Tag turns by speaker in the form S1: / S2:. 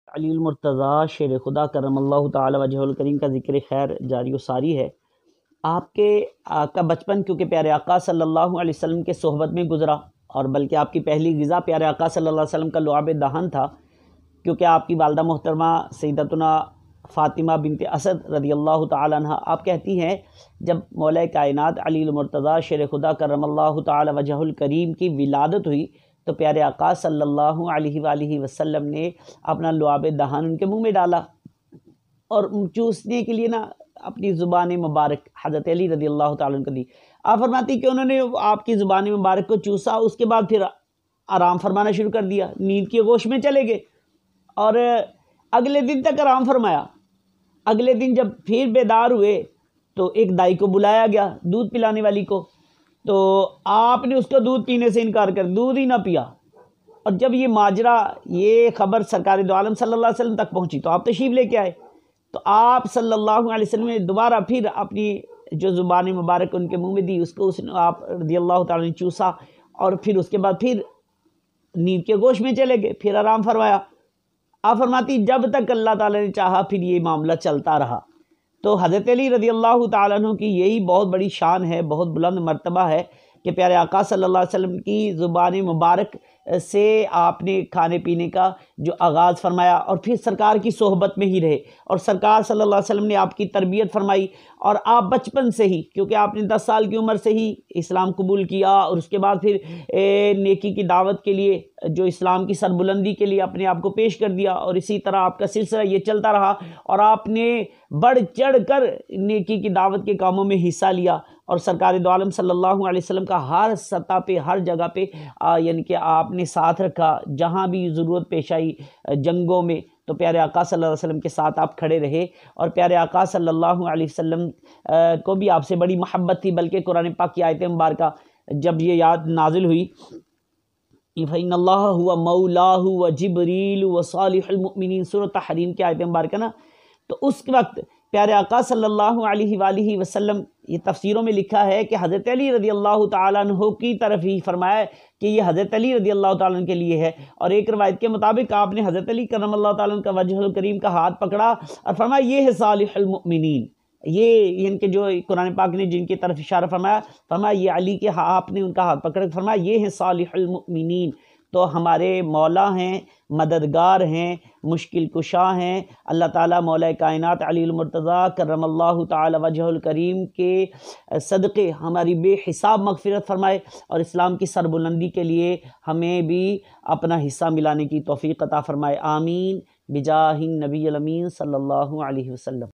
S1: علی المرتضیٰ شیر خدا کرم اللہ تعالی وجہ الکریم کا ذکر خیر جاری و ساری ہے۔ آپ کا بچپن کیونکہ پیارے آقا صلی اللہ علیہ وسلم کے صحبت میں گزرا، اور بلکہ آپ کی پہلی غذا پیارے آقا صلی اللہ علیہ وسلم کا لعاب دہن تھا، کیونکہ آپ کی والدہ محترمہ سیدتنا فاطمہ بنت اسد رضی اللہ تعالی عنہ آپ کہتی ہیں جب مولا کائنات علی المرتضیٰ شیر خدا کرم اللہ تعالی وجہ الکریم کی ولادت ہوئی تو پیارے آقا صلی اللہ علیہ وآلہ وسلم نے اپنا لعاب دہن ان کے منہ میں ڈالا، اور چوسنے کے لیے اپنی زبان مبارک حضرت علی رضی اللہ تعالیٰ عنہ کو دی۔ آپ فرماتی کہ انہوں نے آپ کی زبان مبارک کو چوسا، اس کے بعد پھر آرام فرمانا شروع کر دیا، نیند کی گوش میں چلے گئے، اور اگلے دن تک آرام فرمایا۔ اگلے دن جب پھر بیدار ہوئے تو ایک دائی کو بلایا گیا، دودھ پلانے والی کو، تو آپ نے اس کو دودھ پینے سے انکار کر دودھ ہی نہ پیا۔ اور جب یہ ماجرا، یہ خبر سرکار دو عالم صلی اللہ علیہ وسلم تک پہنچی تو آپ تشریف لے کے آئے، تو آپ صلی اللہ علیہ وسلم نے دوبارہ پھر اپنی جو زبان مبارک ان کے منہ میں دی، اس کو آپ رضی اللہ تعالیٰ نے چوسا، اور پھر اس کے بعد پھر نیند کے گوش میں چلے گئے، پھر آرام فرمایا۔ آپ فرماتی جب تک اللہ تعالیٰ نے چاہا پھر یہ معاملہ چلتا رہا۔ تو حضرت علی رضی اللہ تعالیٰ عنہ کی یہی بہت بڑی شان ہے، بہت بلند مرتبہ ہے کہ پیارے آقا صلی اللہ علیہ وسلم کی زبان مبارک سے آپ نے کھانے پینے کا جو آغاز فرمایا، اور پھر سرکار کی صحبت میں ہی رہے، اور سرکار صلی اللہ علیہ وسلم نے آپ کی تربیت فرمائی، اور آپ بچپن سے ہی، کیونکہ آپ نے 10 سال کی عمر سے ہی اسلام قبول کیا، اور اس کے بعد پھر نیکی کی دعوت کے لیے، جو اسلام کی سربلندی کے لیے اپنے آپ کو پیش کر دیا، اور اسی طرح آپ کا سلسلہ یہ چلتا رہا، اور آپ نے بڑھ چڑھ کر نیکی کی دعوت کے کاموں میں حصہ لیا، اور سرکار دو عالم صلی اللہ علیہ وسلم کا ہر سطح پہ، ہر جگہ پہ یعنی کہ آپ نے ساتھ رکھا، جہاں بھی ضرورت پیش آئی جنگوں میں تو پیارے آقا صلی اللہ علیہ وسلم کے ساتھ آپ کھڑے رہے، اور پیارے آقا صلی اللہ علیہ وسلم کو بھی آپ سے بڑی محبت تھی، بلکہ قرآن پاک کی آیت مبارکہ جب یہ یاد نازل ہوئی فَإِنَّ اللَّهَ هُوَ مَوْلَاهُ وَجِبْرِيلُ وَصَالِحُ الْمُؤْمِنِينَ سورۃ تحریم کی آیت مبارکہ تو اس وقت پیارے آقا صلی اللہ علیہ وآلہ وسلم، یہ تفسیروں میں لکھا ہے کہ حضرت علی رضی اللہ تعالیٰ عنہ کی طرف ہی فرمایا کہ یہ حضرت علی رضی اللہ تعالیٰ عنہ کے لیے ہے، اور ایک روایت کے مطابق آپ نے حضرت علی کرم اللہ تعالیٰ عنہ کا وجہ الکریم کا ہاتھ پکڑا اور فرمایا یہ ہے صالح المؤمنین، یہ ان کے جو قرآن پاک نے جن کی طرف اشارہ فرمایا یہ علی کے آپ نے ان کا ہاتھ پکڑ فرمایا یہ ہے صالح المؤمنین۔ تو ہمارے مولا ہیں، مددگار ہیں، مشکل کشا ہیں، اللہ تعالیٰ مولا کائنات علی المرتضیٰ کرم اللہ تعالی وجہ الکریم کے صدقے ہماری بے حساب مغفرت فرمائے، اور اسلام کی سربلندی کے لیے ہمیں بھی اپنا حصہ ملانے کی توفیق عطا فرمائے، آمین بجاہ النبی الامین صلی اللہ علیہ وسلم۔